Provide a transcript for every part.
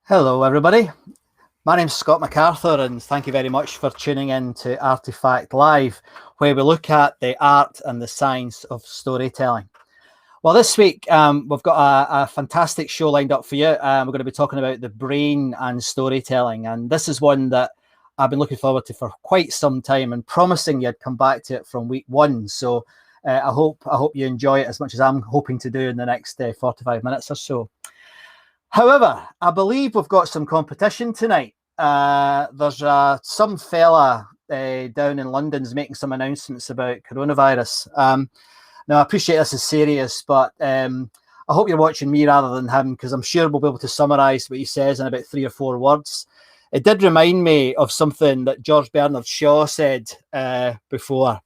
Hello, everybody. My name's Scott McArthur, and thank you very much for tuning in to Artifact Live, where we look at the art and the science of storytelling. Well, this week we've got a fantastic show lined up for you. We're going to be talking about the brain and storytelling, and this is one that I've been looking forward to for quite some time and promising you'd come back to it from week one. So I hope you enjoy it as much as I'm hoping to do in the next 45 minutes or so. However, I believe we've got some competition tonight. There's some fella down in London's making some announcements about coronavirus. Now, I appreciate this is serious, but I hope you're watching me rather than him, because I'm sure we'll be able to summarise what he says in about 3 or 4 words. It did remind me of something that Dr Bernard Shaw said before.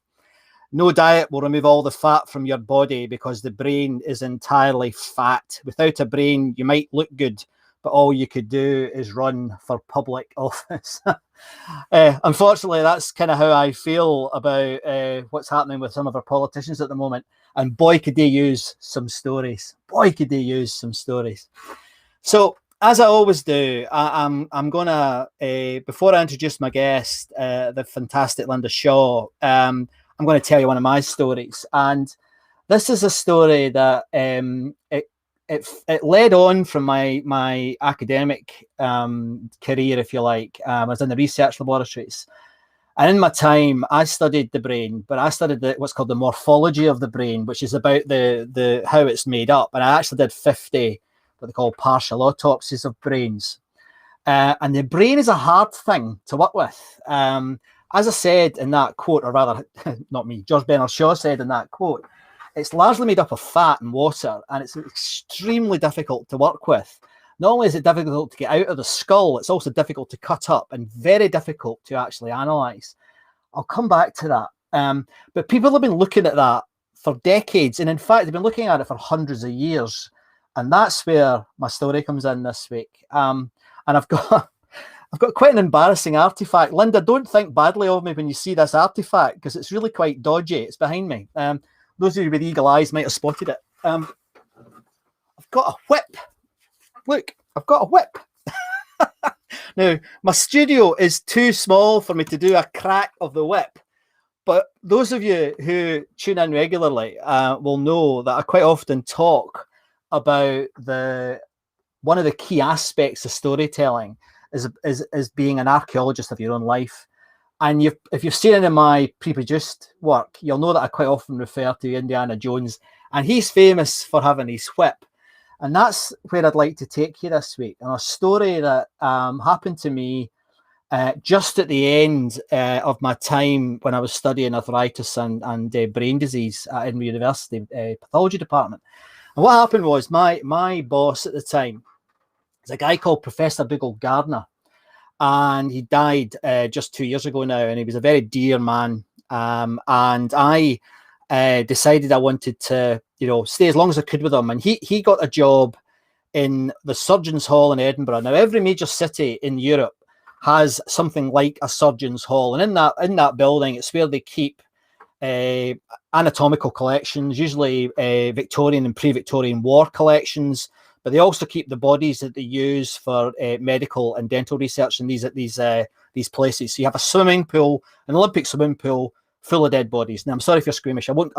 No diet will remove all the fat from your body because the brain is entirely fat. Without a brain, you might look good, but all you could do is run for public office. Unfortunately, that's kind of how I feel about what's happening with some of our politicians at the moment. And boy, could they use some stories. Boy, could they use some stories. So, as I always do, I'm going to, before I introduce my guest, the fantastic Lynda Shaw, I'm going to tell you one of my stories. And this is a story that it led on from my academic career, if you like. I was in the research laboratories. And in my time, I studied the brain, but I studied what's called the morphology of the brain, which is about the how it's made up. And I actually did 50 what they call partial autopsies of brains. And the brain is a hard thing to work with. As I said in that quote, or rather, not me, Dr Bernard Shaw said in that quote, it's largely made up of fat and water, and it's extremely difficult to work with. Not only is it difficult to get out of the skull, it's also difficult to cut up and very difficult to actually analyse. I'll come back to that. But people have been looking at that for decades, and in fact, they've been looking at it for hundreds of years. And that's where my story comes in this week. And I've got quite an embarrassing artifact. Lynda, don't think badly of me when you see this artifact, because it's really quite dodgy. It's behind me. Those of you with eagle eyes might have spotted it. I've got a whip. Look, I've got a whip. Now, my studio is too small for me to do a crack of the whip. But those of you who tune in regularly will know that I quite often talk about one of the key aspects of storytelling is being an archaeologist of your own life. And if you've seen any of my pre-produced work, you'll know that I quite often refer to Indiana Jones, and he's famous for having his whip. And that's where I'd like to take you this week, on a story that happened to me just at the end of my time when I was studying arthritis and brain disease at Edinburgh University Pathology Department. And what happened was my boss at the time is a guy called Professor Dougal Gardner, and he died just 2 years ago now, and he was a very dear man. And I decided I wanted to, stay as long as I could with him. And he got a job in the Surgeons' Hall in Edinburgh. Now, every major city in Europe has something like a Surgeons' Hall, and in that building, it's where they keep anatomical collections, usually Victorian and pre-Victorian war collections, but they also keep the bodies that they use for medical and dental research in these places. So you have a swimming pool, an Olympic swimming pool full of dead bodies. Now, I'm sorry if you're squeamish. I won't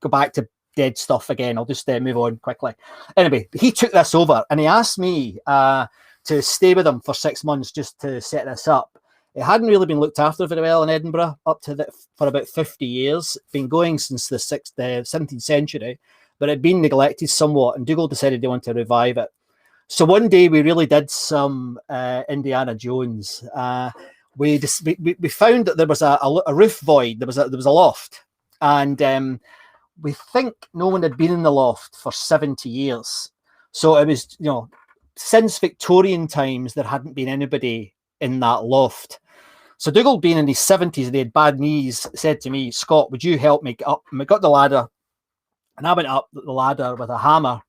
go back to dead stuff again. I'll just move on quickly. Anyway, he took this over, and he asked me to stay with him for 6 months just to set this up. It hadn't really been looked after very well in Edinburgh for about 50 years. It's been going since the 17th century, but it had been neglected somewhat, and Dougal decided they wanted to revive it. So one day we really did some Indiana Jones. We found that there was a roof void. There was a loft, and we think no one had been in the loft for 70 years. So it was, since Victorian times, there hadn't been anybody in that loft. So Dougal, being in his 70s and he had bad knees, said to me, "Scott, would you help me get up?" And we got the ladder, and I went up the ladder with a hammer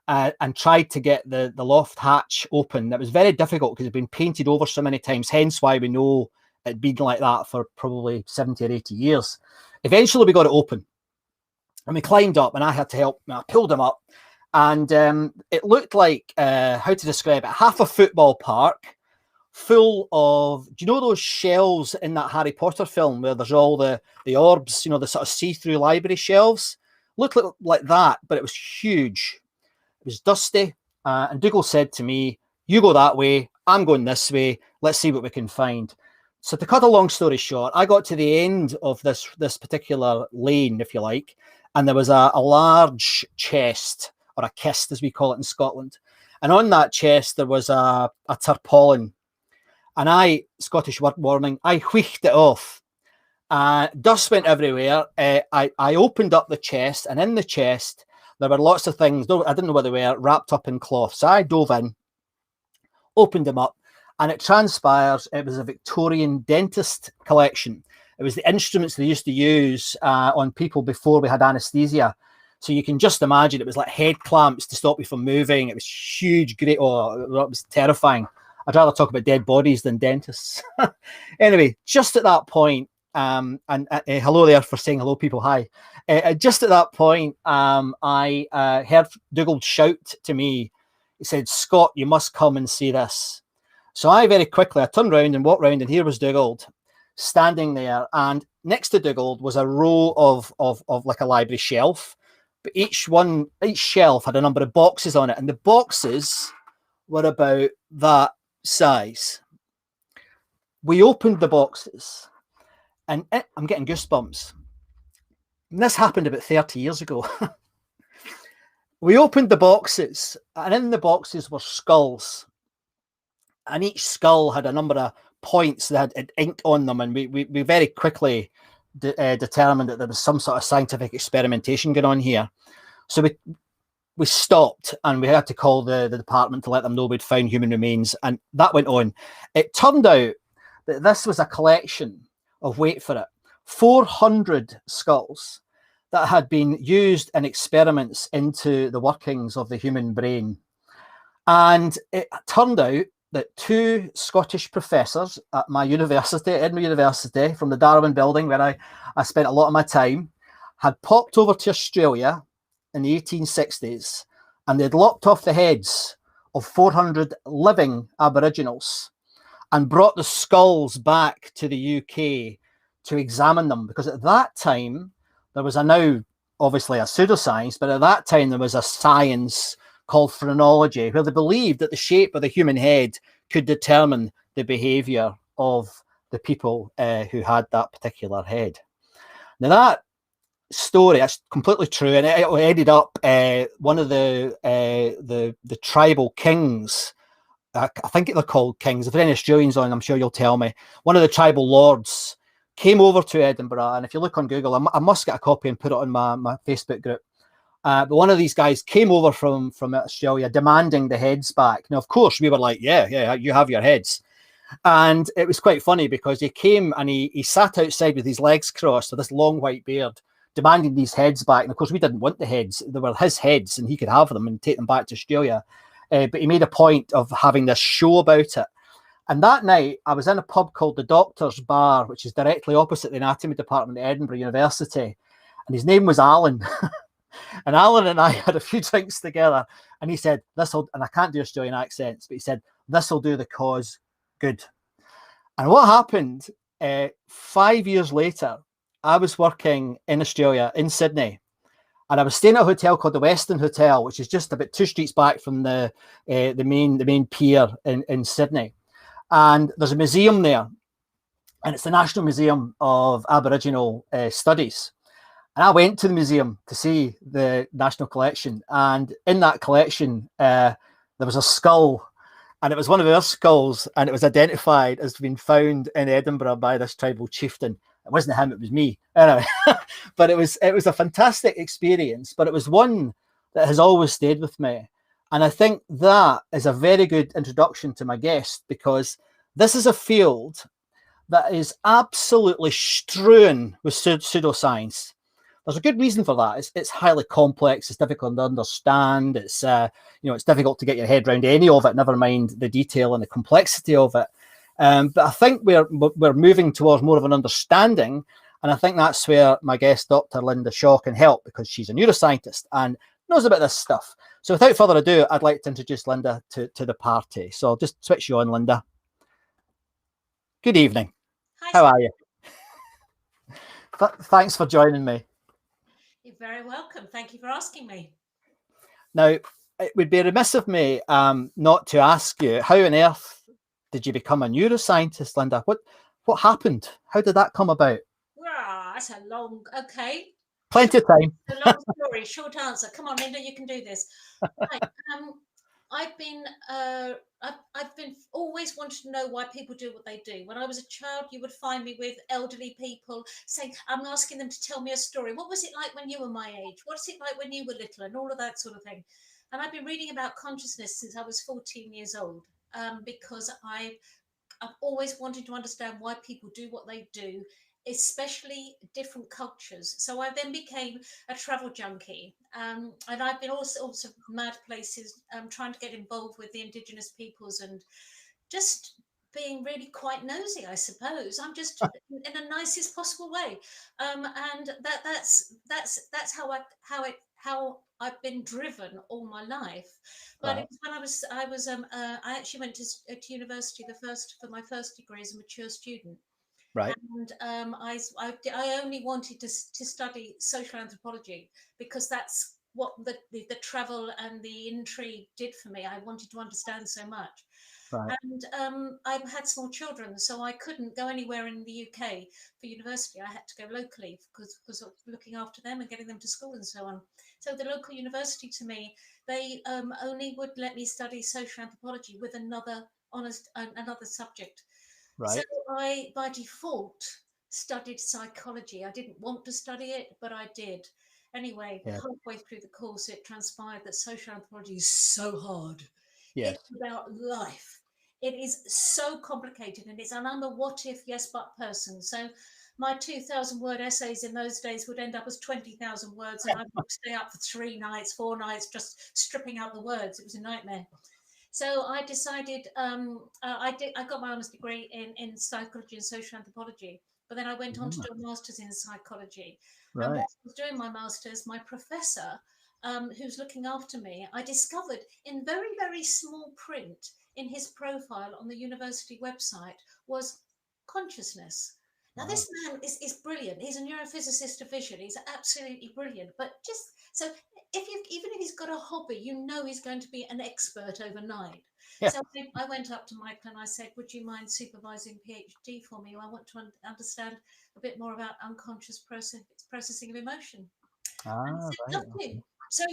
and tried to get the loft hatch open. It was very difficult because it had been painted over so many times, hence why we know it'd been like that for probably 70 or 80 years. Eventually we got it open, and we climbed up, and I had to help. I pulled him up, And it looked like, how to describe it, half a football park full of, do you know those shelves in that Harry Potter film where there's all the orbs, you know, the sort of see-through library shelves? Looked like that, but it was huge. It was dusty. And Dougal said to me, you go that way, I'm going this way, let's see what we can find. So to cut a long story short, I got to the end of this particular lane, if you like, and there was a large chest, or a kist as we call it in Scotland. And on that chest, there was a tarpaulin. And Scottish word warning, I wheeked it off. Dust went everywhere. I opened up the chest, and in the chest, there were lots of things, I didn't know what they were, wrapped up in cloth. So I dove in, opened them up, and it transpires it was a Victorian dentist collection. It was the instruments they used to use on people before we had anaesthesia. So you can just imagine it was like head clamps to stop you from moving. It was huge, great. Oh, it was terrifying. I'd rather talk about dead bodies than dentists. Anyway, just at that point, and hello there for saying hello, people. Hi. Just at that point, I heard Dougal shout to me. He said, Scott, you must come and see this. So I turned around and walked around, and here was Dougal standing there. And next to Dougal was a row of like a library shelf. But each shelf had a number of boxes on it. And the boxes were about that size. We opened the boxes, and I'm getting goosebumps. And this happened about 30 years ago. We opened the boxes, and in the boxes were skulls. And each skull had a number of points that had ink on them. And we very quickly determined that there was some sort of scientific experimentation going on here. So we stopped, and we had to call the department to let them know we'd found human remains, and that went on. It turned out that this was a collection of, wait for it, 400 skulls that had been used in experiments into the workings of the human brain. And it turned out that 2 Scottish professors at my university, Edinburgh University, from the Darwin building where I spent a lot of my time, had popped over to Australia in the 1860s, and they'd lopped off the heads of 400 living Aboriginals and brought the skulls back to the UK to examine them. Because at that time, there was now obviously a pseudoscience, but at that time there was a science called Phrenology, where they believed that the shape of the human head could determine the behaviour of the people who had that particular head. Now that story, that's completely true, and it ended up one of the tribal kings, I think they're called kings. If there are any Australians on, I'm sure you'll tell me. One of the tribal lords came over to Edinburgh, and if you look on Google, I must get a copy and put it on my Facebook group. But one of these guys came over from Australia demanding the heads back. Now, of course, we were like, yeah, you have your heads. And it was quite funny because he came and he sat outside with his legs crossed with this long white beard, demanding these heads back. And of course, we didn't want the heads. They were his heads, and he could have them and take them back to Australia. But he made a point of having this show about it. And that night, I was in a pub called the Doctor's Bar, which is directly opposite the anatomy department at Edinburgh University. And his name was Alan. And Alan and I had a few drinks together. And he said, this'll, and I can't do Australian accents, but he said, this'll do the cause good. And what happened 5 years later, I was working in Australia, in Sydney, and I was staying at a hotel called the Western Hotel, which is just about 2 streets back from the main pier in Sydney. And there's a museum there, and it's the National Museum of Aboriginal Studies. And I went to the museum to see the national collection, and in that collection, there was a skull, and it was one of their skulls, and it was identified as being found in Edinburgh by this tribal chieftain. It wasn't him, it was me. Anyway, but it was a fantastic experience, but it was one that has always stayed with me. And I think that is a very good introduction to my guest, because this is a field that is absolutely strewn with pseudoscience. There's a good reason for that. It's highly complex. It's difficult to understand. It's it's difficult to get your head around any of it, never mind the detail and the complexity of it. But I think we're moving towards more of an understanding, and I think that's where my guest, Dr. Lynda Shaw, can help, because she's a neuroscientist, and knows about this stuff. So without further ado, I'd like to introduce Lynda to the party. So I'll just switch you on, Lynda. Good evening. Hi, how are you? Thanks for joining me. You're very welcome. Thank you for asking me. Now, it would be remiss of me not to ask you, how on earth did you become a neuroscientist, Lynda? What happened? How did that come about? Wow, that's a long, okay. Plenty of time. A long story, short answer. Come on, Lynda, you can do this. Right. I've been always wanted to know why people do what they do. When I was a child, you would find me with elderly people saying, I'm asking them to tell me a story. What was it like when you were my age? What's it like when you were little? And all of that sort of thing. And I've been reading about consciousness since I was 14 years old, because I've always wanted to understand why people do what they do, especially different cultures. So I then became a travel junkie, and I've been all sorts of mad places, trying to get involved with the indigenous peoples and just being really quite nosy, I suppose. I'm just in the nicest possible way, and that's how I've been driven all my life. But it was when I actually went to university for my first degree as a mature student. Right. And I only wanted to study social anthropology because that's what the travel and the intrigue did for me. I wanted to understand so much. Right. And I had small children, so I couldn't go anywhere in the UK for university. I had to go locally because of looking after them and getting them to school and so on. So the local university to me, they only would let me study social anthropology with another subject. Right. So I, by default, studied psychology. I didn't want to study it, but I did. Anyway, halfway through the course, it transpired that social anthropology is so hard. Yes. It's about life. It is so complicated, and I'm a what if, yes, but person. So my 2,000 word essays in those days would end up as 20,000 words, and I would stay up for 3 nights, 4 nights, just stripping out the words. It was a nightmare. So I decided, I got my honours degree in psychology and social anthropology, but then I went on to do a master's in psychology. Right. And whilst I was doing my master's, my professor, who's looking after me, I discovered in very, very small print in his profile on the university website was consciousness. Now, this man is brilliant. He's a neurophysicist of vision. He's absolutely brilliant. But just so, even if he's got a hobby, he's going to be an expert overnight. Yeah. So I went up to Michael and I said, would you mind supervising PhD for me? I want to understand a bit more about unconscious processing of emotion. And he said, lovely. So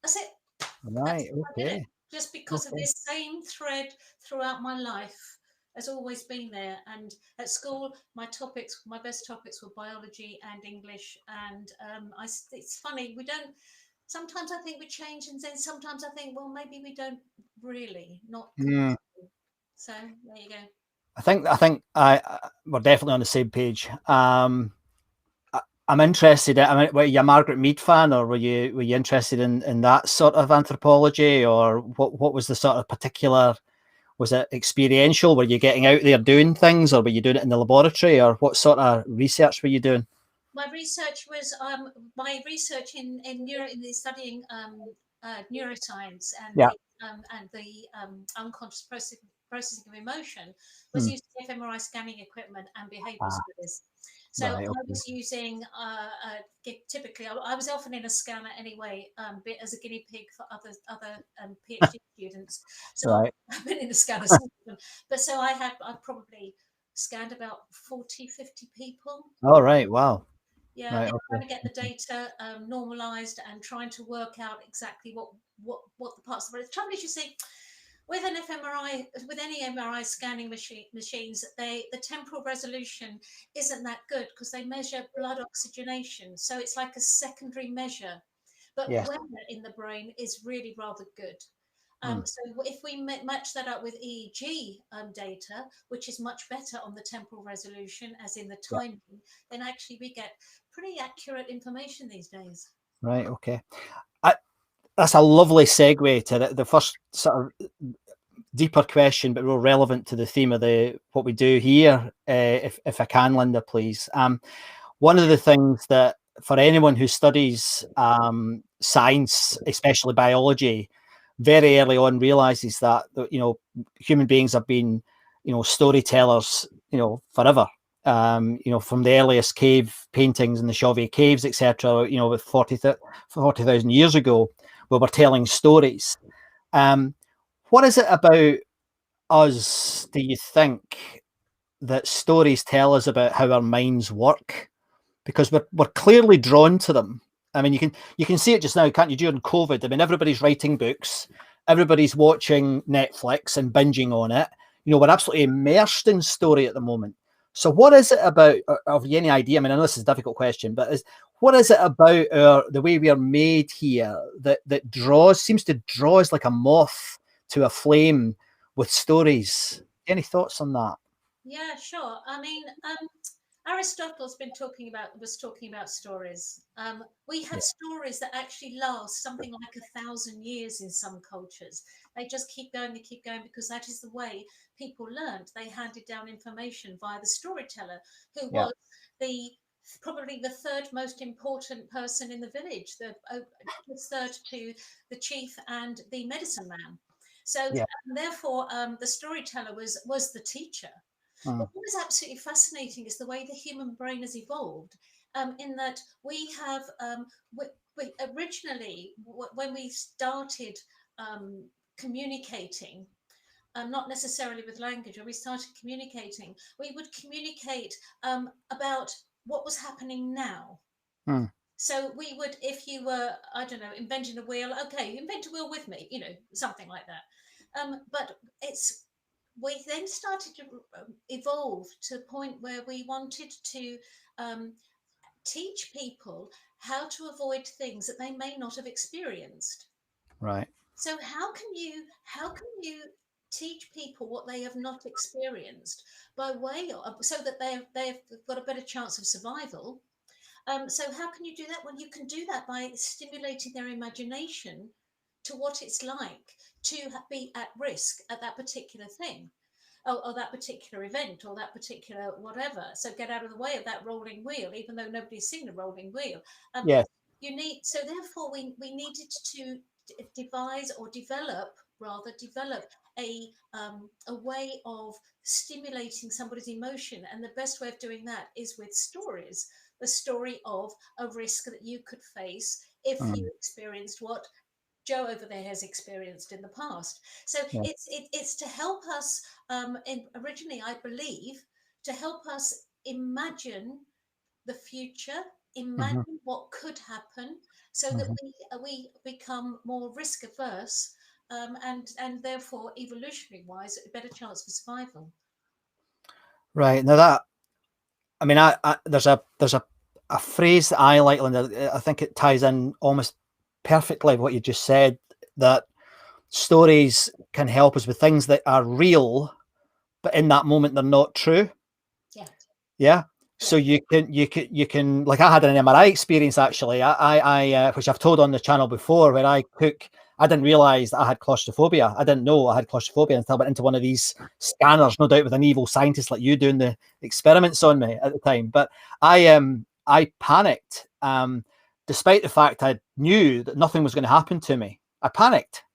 that's it. Right. Okay. Just because of this same thread throughout my life has always been there. And at school, my best topics were biology and English. And it's funny, sometimes I think we change, and then sometimes I think, well, maybe we don't really, not. So there you go. I think we're definitely on the same page. I'm interested. Were you a Margaret Mead fan, or were you interested in that sort of anthropology, or what was the sort of particular? Was it experiential? Were you getting out there doing things, or were you doing it in the laboratory, or what sort of research were you doing? My research was in studying neuroscience and the unconscious processing of emotion was using fMRI scanning equipment and behavioural studies. So I was using typically I was often in a scanner anyway, as a guinea pig for other PhD students. So I've been in a scanner, but so I probably scanned about 40, 50 people. Oh, right. Wow. Yeah, trying to get the data normalized and trying to work out exactly what the parts of it. The trouble is, you see, with an fMRI, with any MRI scanning machines, the temporal resolution isn't that good because they measure blood oxygenation, so it's like a secondary measure. But where in the brain is really rather good. So if we match that up with EEG data, which is much better on the temporal resolution, as in the timing, then actually we get pretty accurate information these days. Right. Okay. That's a lovely segue to the first sort of deeper question, but real relevant to the theme of what we do here. If I can, Lynda, please. One of the things that for anyone who studies science, especially biology, very early on realizes that, you know, human beings have been, you know, storytellers, you know, forever. You know, from the earliest cave paintings in the Chauvet caves, etc., you know, with 40,000 years ago, we were telling stories. What is it about us, do you think, that stories tell us about how our minds work? Because we're clearly drawn to them. I mean, you can see it just now, can't you? During COVID, I mean, everybody's writing books, everybody's watching Netflix and binging on it. You know, we're absolutely immersed in story at the moment. So, what is it about? Have you any idea? I mean, I know this is a difficult question, but what is it about the way we are made here that seems to draw us like a moth to a flame with stories? Any thoughts on that? Yeah, sure. I mean, Aristotle's was talking about stories. We have Yeah. stories that actually last something like 1,000 years in some cultures. They just keep going, they keep going, because that is the way people learned. They handed down information via the storyteller, who Yeah. was the probably the third most important person in the village, the third to the chief and the medicine man. So Yeah. therefore, the storyteller was the teacher. But Mm. what is absolutely fascinating is the way the human brain has evolved, in that we have, we originally, when we started communicating, not necessarily with language, when we started communicating, we would communicate about what was happening now. Mm. So we would, if you were, I don't know, inventing a wheel, okay, you invent a wheel with me, you know, something like that. But we then started to evolve to a point where we wanted to um, teach people how to avoid things that they may not have experienced. Right. So how can you teach people what they have not experienced by way of, so that they've got a better chance of survival? So how can you do that? Well, you can do that by stimulating their imagination to what it's like to be at risk at that particular thing, or that particular event, or that particular whatever. So get out of the way of that rolling wheel, even though nobody's seen a rolling wheel. Um, Yeah. so therefore we needed to devise, or develop a way of stimulating somebody's emotion, and the best way of doing that is with stories. The story of a risk that you could face if you Mm. experienced what Joe over there has experienced in the past. So Yeah. it's to help us, originally, I believe, to help us imagine the future, Mm-hmm. imagine what could happen, so that Mm-hmm. we become more risk averse, and therefore, evolutionary wise, a better chance for survival. Right. Now that, I mean, there's a phrase that I like, Linda. I think it ties in almost perfectly with what you just said, that stories can help us with things that are real, but in that moment they're not true. Yeah, Yeah. yeah. So you can like, I had an MRI experience actually. Which I've told on the channel before, where I didn't realize that I had claustrophobia. I didn't know I had claustrophobia until I went into one of these scanners, no doubt with an evil scientist like you doing the experiments on me at the time. But I panicked, despite the fact I knew that nothing was going to happen to me. I panicked.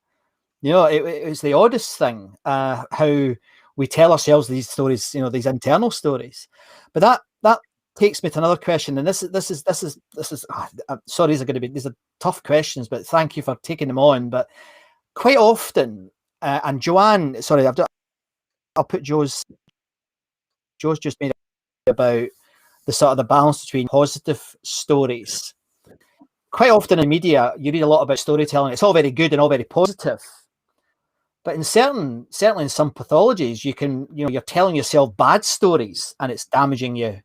You know, it's the oddest thing, how we tell ourselves these stories, you know, these internal stories. But that takes me to another question, and this is sorry, these are tough questions, but thank you for taking them on. But quite often, and Joanne, sorry, I'll put Joe's just made about the sort of the balance between positive stories. Quite often in media, you read a lot about storytelling. It's all very good and all very positive. But certainly in some pathologies, you're telling yourself bad stories and it's damaging you.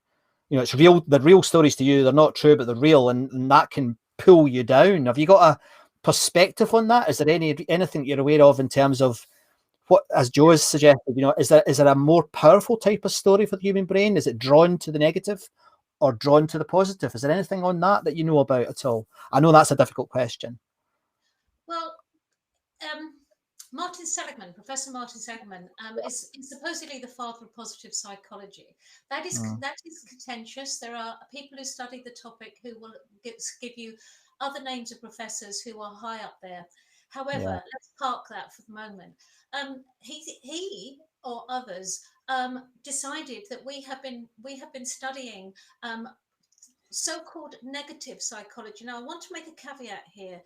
You know, it's real, they're real stories to you. They're not true, but they're real. And that can pull you down. Have you got a perspective on that? Is there anything you're aware of in terms of what, as Joe has suggested, you know, is there a more powerful type of story for the human brain? Is it drawn to the negative or drawn to the positive? Is there anything on that you know about at all? I know that's a difficult question. Well, um, Martin Seligman, Professor Martin Seligman, is supposedly the father of positive psychology. That is contentious. There are people who study the topic who will give you other names of professors who are high up there. However, let's park that for the moment. He or others decided that we have been studying so-called negative psychology. Now, I want to make a caveat here.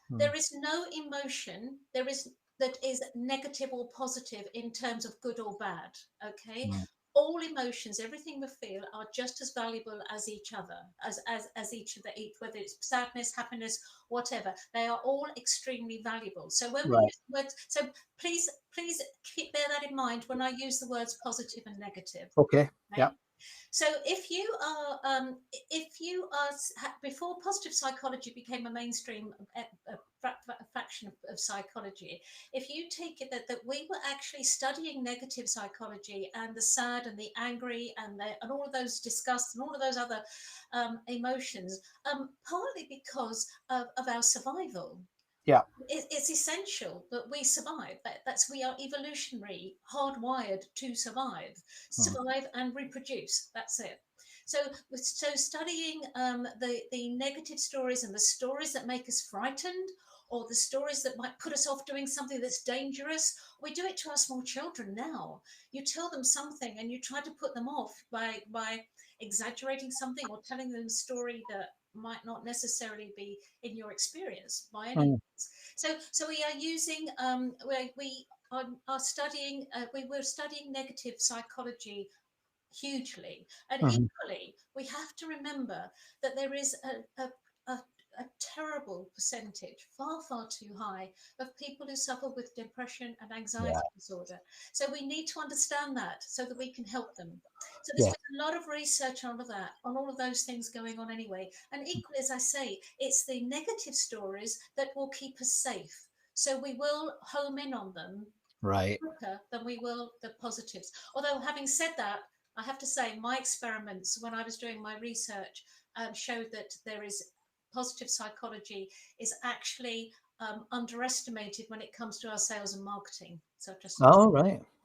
There is no emotion that is negative or positive in terms of good or bad. Okay. All emotions, everything we feel, are just as valuable as each other, as each of whether it's sadness, happiness, whatever. They are all extremely valuable. So when we use the words, so please bear that in mind when I use the words positive and negative. Okay. Right? Yeah. So if you are before positive psychology became a mainstream faction of psychology, if you take it that we were actually studying negative psychology and the sad and the angry and all of those disgust and all of those other emotions, partly because of our survival. Yeah. It's essential that we survive. We are evolutionary, hardwired to survive and reproduce. That's it. So studying the negative stories and the stories that make us frightened, or the stories that might put us off doing something that's dangerous. We do it to our small children now. You tell them something and you try to put them off by exaggerating something or telling them a story that might not necessarily be in your experience by any means. So we are using we are studying we're studying negative psychology hugely, and equally we have to remember that there is a terrible percentage, far too high, of people who suffer with depression and anxiety disorder. So we need to understand that so that we can help them. So there's been a lot of research on all of those things going on anyway. And equally, as I say, it's the negative stories that will keep us safe. So we will home in on them quicker than we will the positives. Although having said that, I have to say my experiments when I was doing my research showed that there is positive psychology is actually underestimated when it comes to our sales and marketing. So just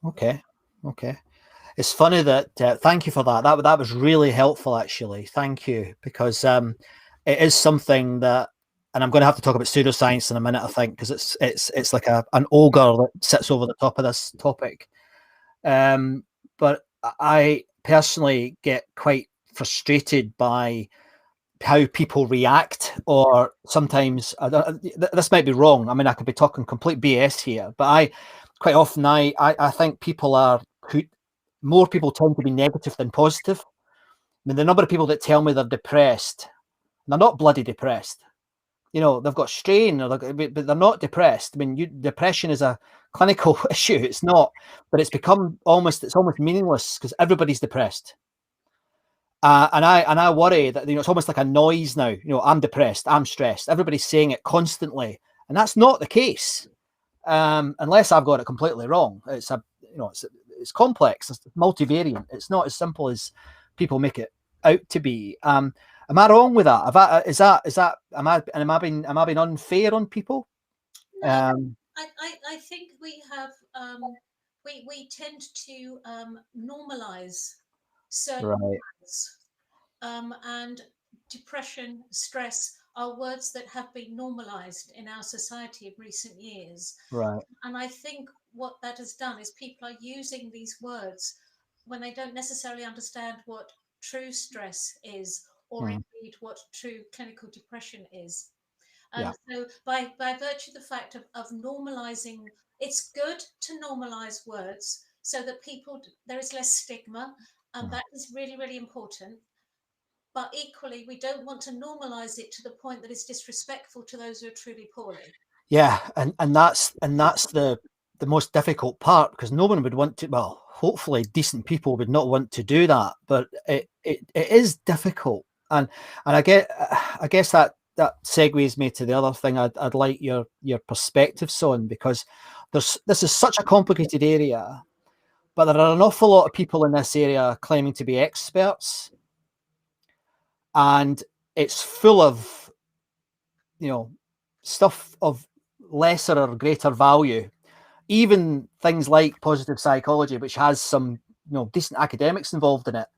Okay. It's funny that thank you for that. That was really helpful, actually. Thank you, because it is something that, and I'm going to have to talk about pseudoscience in a minute, I think, because it's like an ogre that sits over the top of this topic. But I personally get quite frustrated by how people react, or sometimes this might be wrong. I mean, I could be talking complete BS here, but I think more people tend to be negative than positive. I mean, the number of people that tell me they're depressed, they're not bloody depressed. You know, they've got strain, but they're not depressed. I mean, depression is a clinical issue. It's not, but it's almost meaningless because everybody's depressed. And I worry that, it's almost like a noise now. I'm depressed, I'm stressed. Everybody's saying it constantly, and that's not the case. Unless I've got it completely wrong. It's complex, it's multivariant. It's not as simple as people make it out to be. Am I wrong with that? Am I being unfair on people? No, I think we have we tend to normalize certain words, and depression, stress are words that have been normalized in our society in recent years. And I think what that has done is people are using these words when they don't necessarily understand what true stress is, or indeed what true clinical depression is. And so by virtue of the fact of normalizing, it's good to normalize words so that there is less stigma, and that is really, really important. But equally, we don't want to normalize it to the point that it's disrespectful to those who are truly poorly. Yeah, and that's the most difficult part, because no one would want to. Well, hopefully, decent people would not want to do that, but it is difficult, and I guess that segues me to the other thing I'd like your perspectives on, because this is such a complicated area, but there are an awful lot of people in this area claiming to be experts, and it's full of stuff of lesser or greater value even things like positive psychology, which has some decent academics involved in it,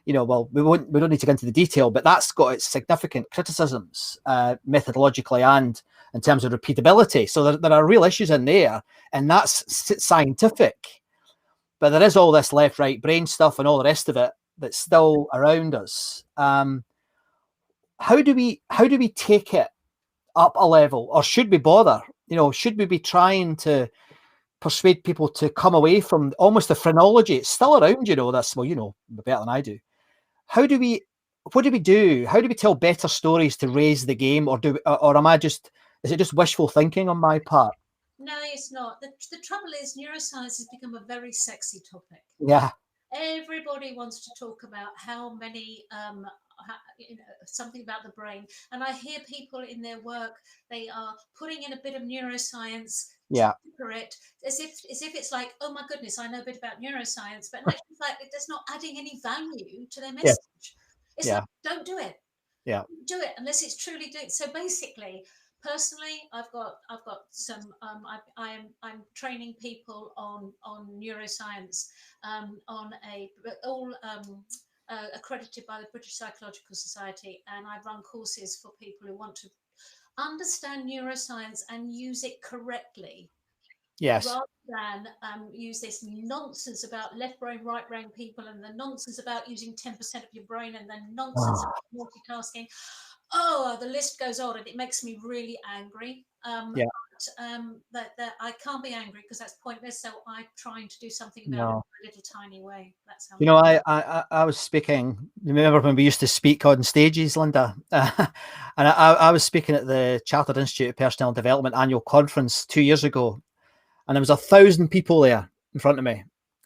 well, we don't need to get into the detail, but that's got its significant criticisms methodologically and in terms of repeatability. So there are real issues in there, and that's scientific. But there is all this left, right brain stuff and all the rest of it that's still around us. How do we take it up a level, or should we bother? Should we be trying to persuade people to come away from almost the phrenology? It's still around, this, well, better than I do. What do we do? How do we tell better stories to raise the game, or is it just wishful thinking on my part? No, it's not. The trouble is neuroscience has become a very sexy topic. Yeah. Everybody wants to talk about how many, something about the brain. And I hear people in their work, they are putting in a bit of neuroscience. Yeah. Correct. As if it's like, oh my goodness, I know a bit about neuroscience, but in actual fact, it's not adding any value to their message. It's like, don't do it. Yeah. Do it unless it's truly doing. So basically, personally, I've got some. I'm training people on neuroscience, on all accredited by the British Psychological Society, and I run courses for people who want to understand neuroscience and use it correctly. Yes. Rather than use this nonsense about left brain, right brain people, and the nonsense about using 10% of your brain, and then nonsense about multitasking. Oh, the list goes on, and it makes me really angry. But that I can't be angry because that's pointless. So I'm trying to do something about it in a little tiny way. That's how. I was speaking. Remember when we used to speak on stages, Lynda? And I was speaking at the Chartered Institute of Personnel Development annual conference 2 years ago, and there was 1,000 people there in front of me,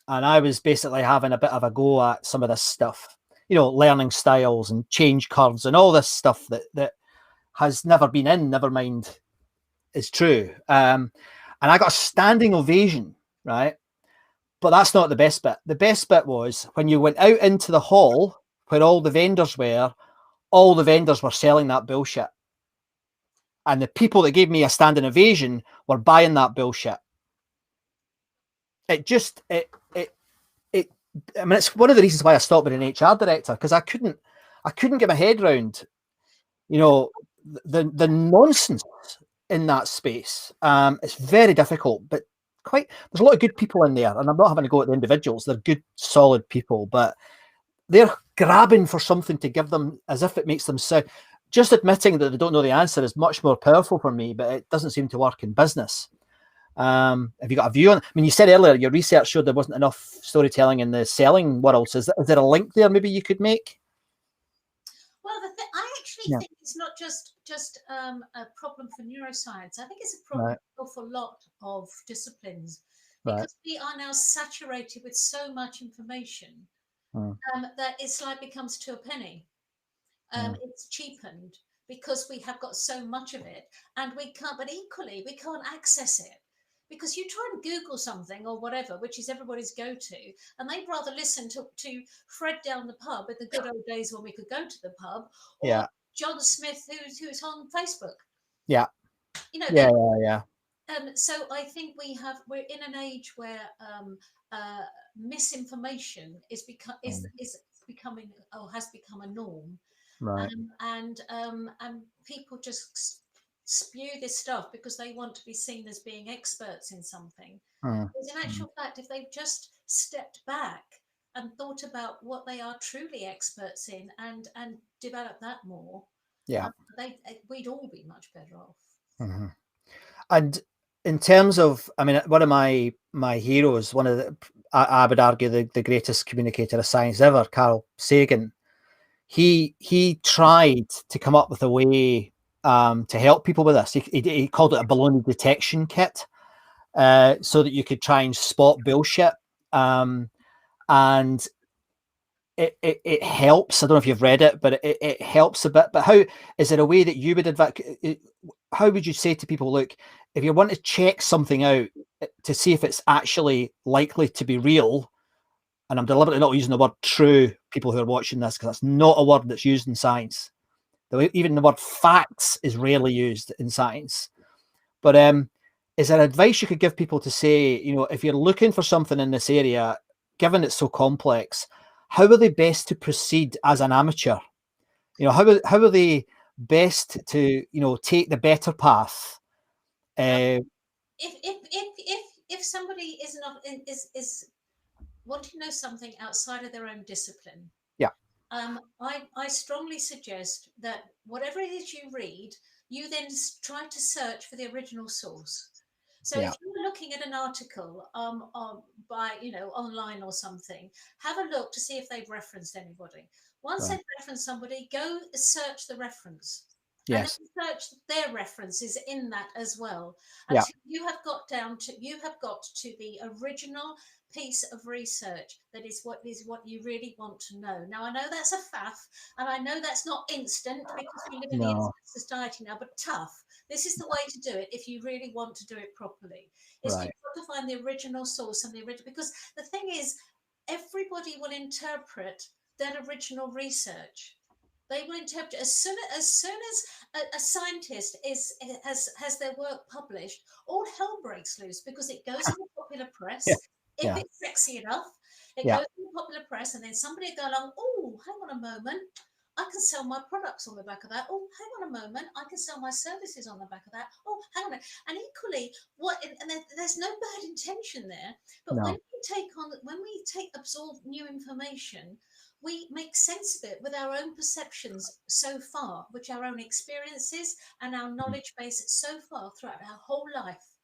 and I was basically having a bit of a go at some of this stuff, learning styles and change curves and all this stuff that has never been in, never mind is true. And I got a standing ovation, right? But that's not the best bit. The best bit was when you went out into the hall where all the vendors were, all the vendors were selling that bullshit. And the people that gave me a standing ovation were buying that bullshit. It's one of the reasons why I stopped being an HR director, because I couldn't get my head around, the nonsense in that space. It's very difficult, but there's a lot of good people in there, and I'm not having to go at the individuals. They're good, solid people, but they're grabbing for something to give them as if it makes them sound. Just admitting that they don't know the answer is much more powerful for me, but it doesn't seem to work in business. Have you got a view on? I mean, you said earlier your research showed there wasn't enough storytelling in the selling world. So is there a link there maybe you could make? Well, I actually think it's not just a problem for neuroscience. I think it's a problem for a lot of disciplines, because we are now saturated with so much information that it's like becomes to a penny. It's cheapened because we have got so much of it, and we can't. But equally, we can't access it. Because you try and Google something or whatever, which is everybody's go-to, and they'd rather listen to Fred down the pub in the good old days when we could go to the pub, or John Smith who's on Facebook. Yeah. So I think we're in an age where misinformation is becoming or has become a norm, right? And people just spew this stuff because they want to be seen as being experts in something. Whereas in actual fact, if they've just stepped back and thought about what they are truly experts in and develop that more, we'd all be much better off. And in terms of, I mean, one of my heroes, one of the, I would argue the greatest communicator of science ever, Carl Sagan, he tried to come up with a way to help people with this. He called it a baloney detection kit, so that you could try and spot bullshit. And it helps. I don't know if you've read it, but it helps a bit. But how is there a way that you would advise? How would you say to people, look, if you want to check something out to see if it's actually likely to be real, and I'm deliberately not using the word true, people who are watching this, because that's not a word that's used in science. Even the word facts is rarely used in science. But is there advice you could give people to say, if you're looking for something in this area, given it's so complex, how are they best to proceed as an amateur? How are they best to, take the better path? If somebody is not is want to know something outside of their own discipline, Yeah. I strongly suggest that whatever it is you read, you then try to search for the original source. So Yeah. if you're looking at an article by online or something, have a look to see if they've referenced anybody. Once Right. they've referenced somebody, go search the reference. And Yes. then search their references in that as well, Yeah. until you have got to the original piece of research that is what you really want to know. Now I know that's a faff, and I know that's not instant because we live in the No. instant society now, but tough. This is the way to do it if you really want to do it properly. Is Right. you've got to find the original source and the original, because the thing is, everybody will interpret that original research. They will interpret as a scientist has their work published, all hell breaks loose because it goes in the popular Yeah. press. If Yeah. it's sexy enough, it Yeah. goes in the popular press, and then somebody will go along, oh, hang on a moment, I can sell my products on the back of that. Oh, hang on a moment, I can sell my services on the back of that. Oh, hang on a minute. And equally, there's no bad intention there, but No. when we absorb new information, we make sense of it with our own perceptions so far, which our own experiences and our knowledge base so far throughout our whole life,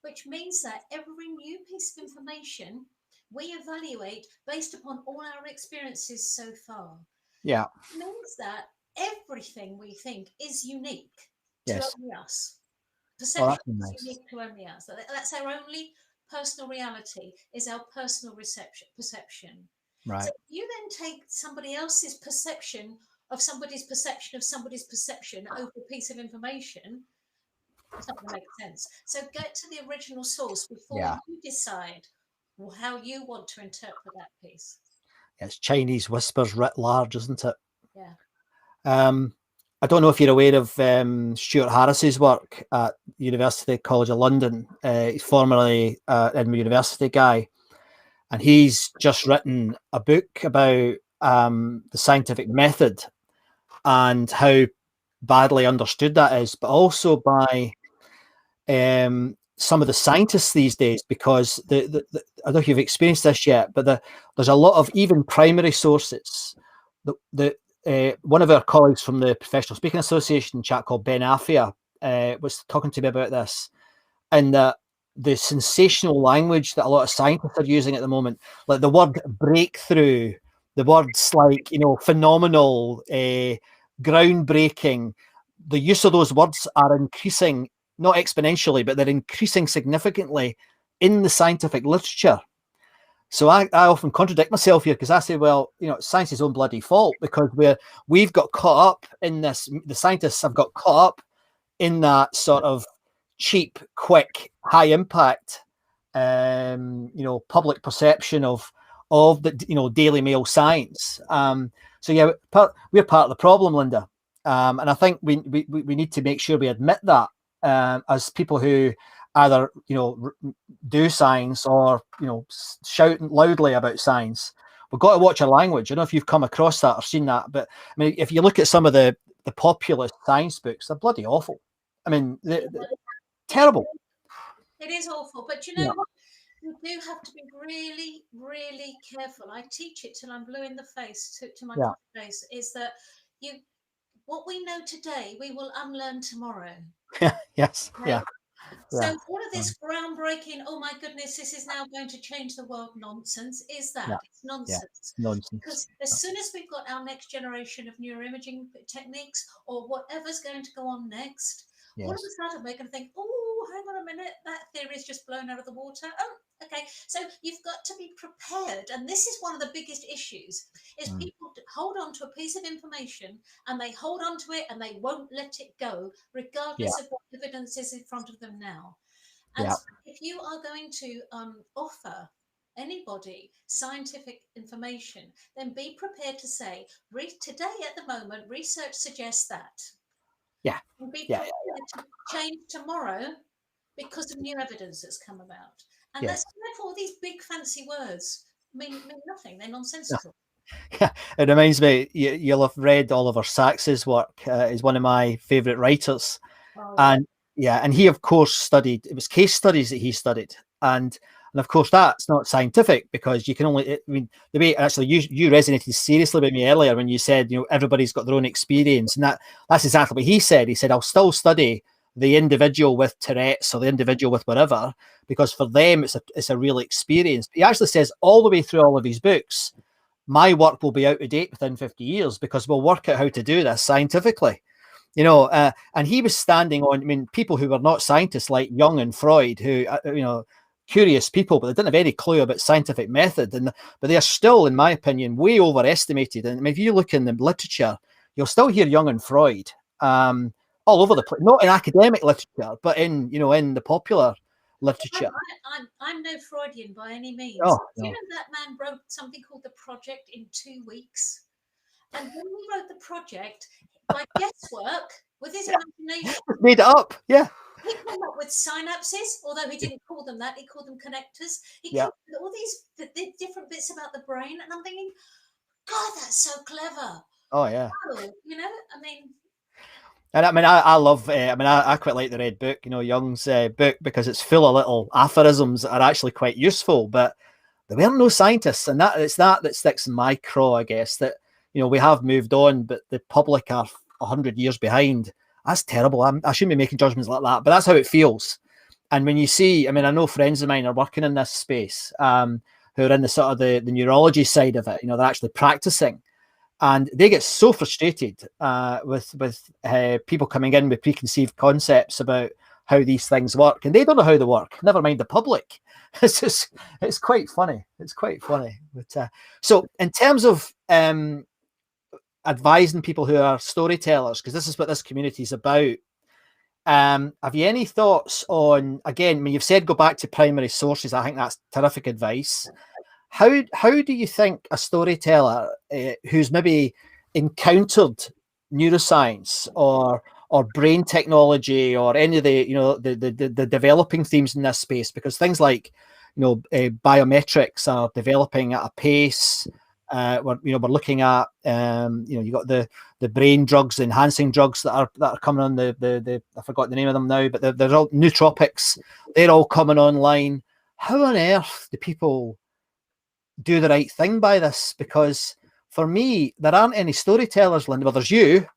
which means that every new piece of information we evaluate based upon all our experiences so far. Yeah. It means that everything we think is unique to Yes. only us. Oh, Perception that's been is nice. unique to only us. That's our only personal reality, is our personal perception. So Right. if you then take somebody else's perception of somebody's perception of somebody's perception over a piece of information, it's not going to make sense. So get to the original source before Yeah. you decide how you want to interpret that piece. It's Chinese whispers writ large, isn't it? Yeah. I don't know if you're aware of Stuart Harris's work at University College of London. He's formerly a university guy, and he's just written a book about the scientific method and how badly understood that is, but also by some of the scientists these days, because I don't know if you've experienced this yet, but there's a lot of even primary sources. One of our colleagues from the Professional Speaking Association, a chap called Ben Affia, was talking to me about this, and the sensational language that a lot of scientists are using at the moment, like the word breakthrough, the words like, phenomenal, groundbreaking, the use of those words are increasing, not exponentially, but they're increasing significantly in the scientific literature. So I often contradict myself here, because I say, well, it's science's own bloody fault, because we've got caught up in this. The scientists have got caught up in that sort of cheap, quick, high impact, public perception of the Daily Mail science. So yeah, we're part of the problem, Lynda, and I think we need to make sure we admit that as people who either do science or shout loudly about science. We've got to watch our language. I don't know if you've come across that or seen that, but I mean, if you look at some of the populist science books, they're bloody awful. I mean, they're terrible. It is awful, but you Yeah. know what? You do have to be really, really careful. I teach it till I'm blue in the face to my Yeah. face. Is that what we know today, we will unlearn tomorrow. Yes. Okay? Yeah. So Yeah. all of this groundbreaking, oh my goodness, this is now going to change the world nonsense, is Yeah. that? It's Yeah. nonsense. Nonsense. Because as soon as we've got our next generation of neuroimaging techniques or whatever's going to go on next, all of Yes. a sudden we're going to think, oh, hang on a minute, that theory's just blown out of the water. Oh, okay. So you've got to be prepared. And this is one of the biggest issues, is people hold on to a piece of information and they hold on to it and they won't let it go, Yeah. regardless of what evidence is in front of them now. And Yeah. so if you are going to offer anybody scientific information, then be prepared to say, today at the moment, research suggests that. Yeah. And be Yeah. prepared to change tomorrow because of new evidence that's come about. And Yes. that's therefore these big fancy words mean nothing. They're nonsensical. Yeah, it reminds me, you'll have read Oliver Sacks's work. He's one of my favorite writers. Oh, yeah. And yeah, and he of course studied, it was case studies that he studied. And of course that's not scientific, because you can only, I mean, the way actually you resonated seriously with me earlier when you said, everybody's got their own experience. And that's exactly what he said. He said, I'll still study the individual with Tourette's or the individual with whatever, because for them it's a real experience. He actually says all the way through all of his books, my work will be out of date within 50 years because we'll work out how to do this scientifically. And he was standing on, I mean, people who were not scientists like Jung and Freud, who, curious people, but they didn't have any clue about scientific method. But they are still, in my opinion, way overestimated. And I mean, if you look in the literature, you'll still hear Jung and Freud all over the place, not in academic literature, but in the popular literature. I'm no Freudian by any means. Oh, Do you no. know that man wrote something called The Project in 2 weeks? And when he wrote the project, by guesswork, with his imagination, Made it up. Yeah. he came up with synapses, although he didn't call them that. He called them connectors. He Yeah. came up with all these different bits about the brain. And I'm thinking, God, that's so clever. Oh, yeah. Oh, I mean, And I mean, I love, I quite like the Red Book, Jung's book, because it's full of little aphorisms that are actually quite useful, but there weren't no scientists. And it's that sticks in my craw, I guess, that, we have moved on, but the public are 100 years behind. That's terrible. I shouldn't be making judgments like that, but that's how it feels. And when you see, I mean, I know friends of mine are working in this space, who are in the sort of the neurology side of it, they're actually practicing. And they get so frustrated with people coming in with preconceived concepts about how these things work, and they don't know how they work. Never mind the public. It's quite funny. It's quite funny. But so, in terms of advising people who are storytellers, because this is what this community is about, have you any thoughts on? Again, I mean, you've said go back to primary sources. I think that's terrific advice. How do you think a storyteller who's maybe encountered neuroscience or brain technology or any of the the developing themes in this space, because things like biometrics are developing at a pace. We're looking at you got the brain drugs, the enhancing drugs that are coming on, the I forgot the name of them now, but they're all nootropics. They're all coming online. How on earth do people do the right thing by this? Because for me, there aren't any storytellers, Lynda. Well, there's you,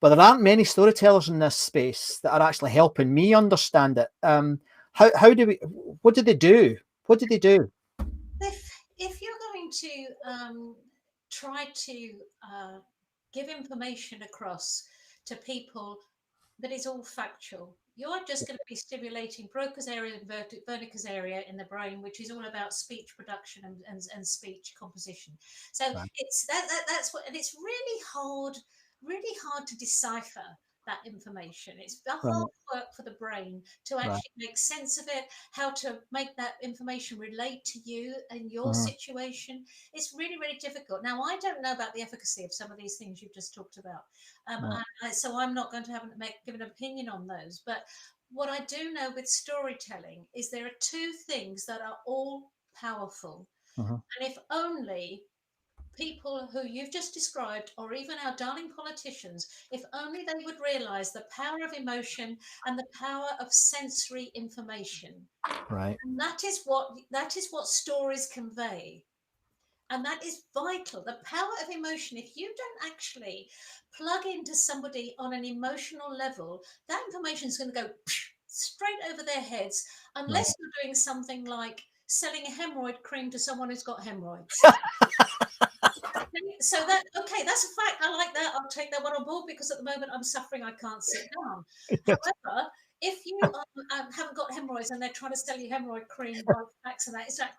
but there aren't many storytellers in this space that are actually helping me understand it. How do we? What did they do? What did they do? if you're going to try to give information across to people that is all factual, you're just going to be stimulating Broca's area and Wernicke's area in the brain, which is all about speech production and speech composition. So Right. it's that's what, and it's really hard to decipher that information. It's a hard work for the brain to actually make sense of it, how to make that information relate to you and your situation. It's really, really difficult. Now, I don't know about the efficacy of some of these things you've just talked about. So I'm not going to give an opinion on those. But what I do know with storytelling is there are two things that are all powerful. And if only people who you've just described, or even our darling politicians, if only they would realize the power of emotion and the power of sensory information. Right. And that is what stories convey. And that is vital. The power of emotion. If you don't actually plug into somebody on an emotional level, that information is going to go straight over their heads, unless you're doing something like selling a hemorrhoid cream to someone who's got hemorrhoids. So that's a fact. I like that. I'll take that one on board, because at the moment I'm suffering. I can't sit down. However, if you haven't got hemorrhoids and they're trying to sell you hemorrhoid cream by facts and that, it's like,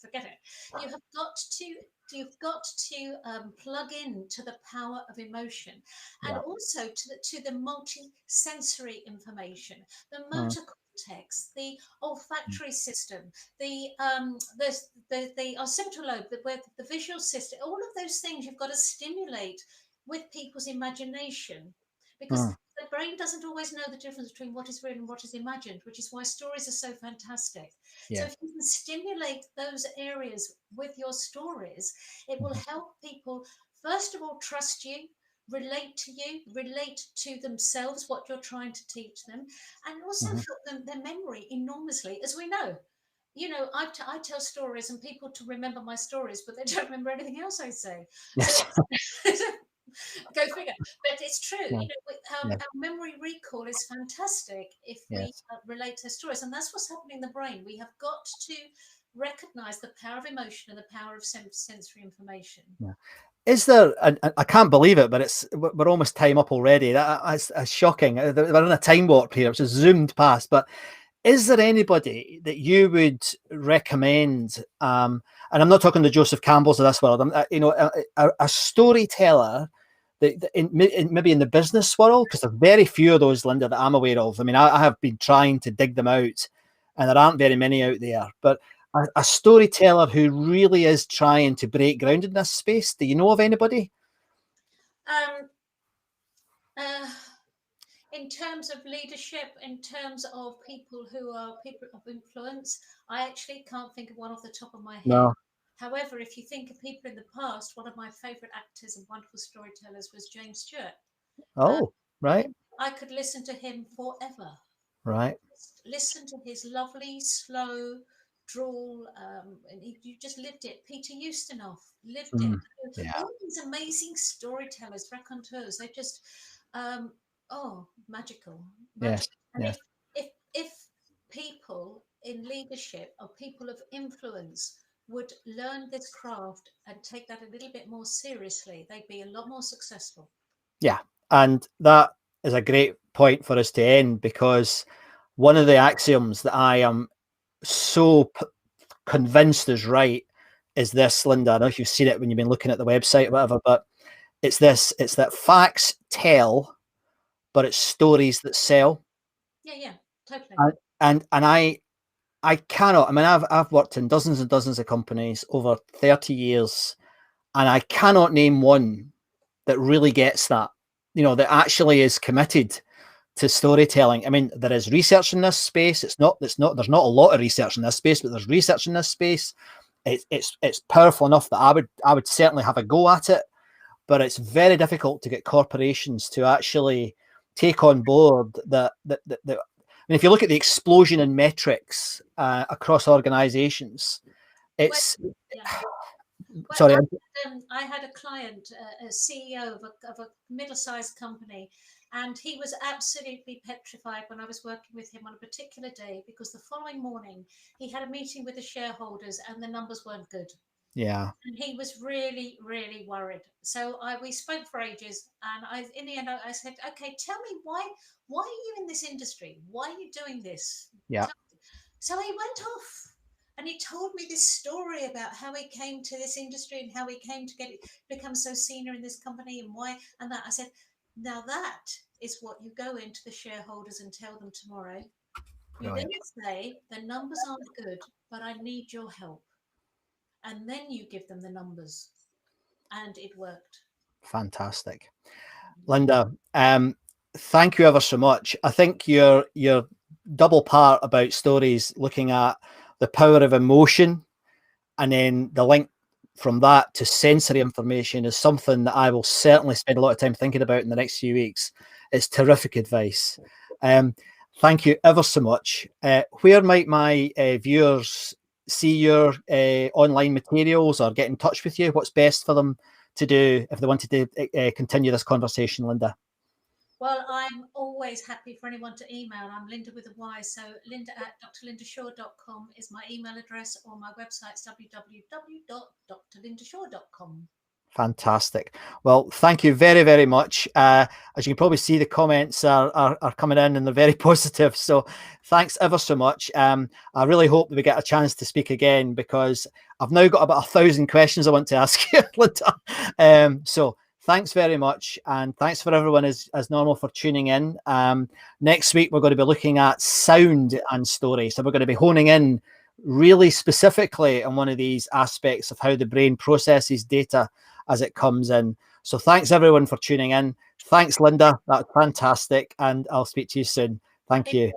forget it. You've got to plug in to the power of emotion, and also to the multi-sensory information, the motor cortex, the olfactory system, the occipital lobe, the visual system. All of those things you've got to stimulate with people's imagination, because the brain doesn't always know the difference between what is real and what is imagined, which is why stories are so fantastic. So Yeah. if you can stimulate those areas with your stories, it will help people, first of all, trust you, relate to you, relate to themselves, what you're trying to teach them, and also help them their memory enormously. As we know, I tell stories and people to remember my stories, but they don't remember anything else I say. So Yes. go figure. But it's true. Yeah. Our memory recall is fantastic if we Yes. relate to stories, and that's what's happening in the brain. We have got to recognize the power of emotion and the power of sensory information. Yeah. Is there, and I can't believe it, but we're almost time up already. That's shocking. We're in a time warp here, which is zoomed past. But is there anybody that you would recommend? And I'm not talking to Joseph Campbell's of this world. A storyteller that maybe in the business world, because there's very few of those, Lynda, that I'm aware of. I mean, I have been trying to dig them out, and there aren't very many out there. But a storyteller who really is trying to break ground in this space. Do you know of anybody? In terms of leadership, in terms of people who are people of influence, I actually can't think of one off the top of my head. No. However, if you think of people in the past, one of my favorite actors and wonderful storytellers was James Stewart. Oh, right. I could listen to him forever. Right. Listen to his lovely, slow drawl, and you just lived it. Peter Ustinov lived it. Yeah. All these amazing storytellers, raconteurs, they just, magical. Yes. And Yes. if people in leadership or people of influence would learn this craft and take that a little bit more seriously, they'd be a lot more successful. Yeah, and that is a great point for us to end, because one of the axioms that I am so convinced is right is this, Lynda. I don't know if you've seen it when you've been looking at the website or whatever, but it's that facts tell, but it's stories that sell. Yeah, totally. And I cannot. I mean, I've worked in dozens and dozens of companies over 30 years, and I cannot name one that really gets that, that actually is committed to storytelling. I mean, there is research in this space. There's not a lot of research in this space, but there's research in this space. It's powerful enough that I would certainly have a go at it, but it's very difficult to get corporations to actually take on board that. I mean, if you look at the explosion in metrics across organizations, it's sorry. I had a client, a CEO of a middle-sized company, and he was absolutely petrified when I was working with him on a particular day, because the following morning he had a meeting with the shareholders and the numbers weren't good. Yeah. And he was really, really worried. So we spoke for ages, and in the end I said, okay, tell me why are you in this industry? Why are you doing this? Yeah. So he went off and he told me this story about how he came to this industry and how he came to become so senior in this company and why and that. I said, now that is what you go into the shareholders and tell them tomorrow. You then say, the numbers aren't good, but I need your help. And then you give them the numbers. And it worked. Fantastic. Lynda, thank you ever so much. I think your double part about stories, looking at the power of emotion and then the link from that to sensory information, is something that I will certainly spend a lot of time thinking about in the next few weeks. It's terrific advice. Thank you ever so much. Where might my viewers see your online materials or get in touch with you? What's best for them to do if they wanted to continue this conversation, Lynda? Well, I'm always happy for anyone to email. I'm Lynda with a Y, so Lynda@drlyndashaw.com is my email address, or my website's www.drlyndashaw.com. Fantastic. Well, thank you very, very much. As you can probably see, the comments are coming in and they're very positive. So thanks ever so much. I really hope that we get a chance to speak again, because I've now got about 1,000 questions I want to ask you, Lynda. So thanks very much. And thanks for everyone as normal for tuning in. Next week, we're going to be looking at sound and story. So we're going to be honing in really specifically on one of these aspects of how the brain processes data as it comes in. So thanks everyone for tuning in. Thanks, Lynda. That's fantastic. And I'll speak to you soon. Thank you.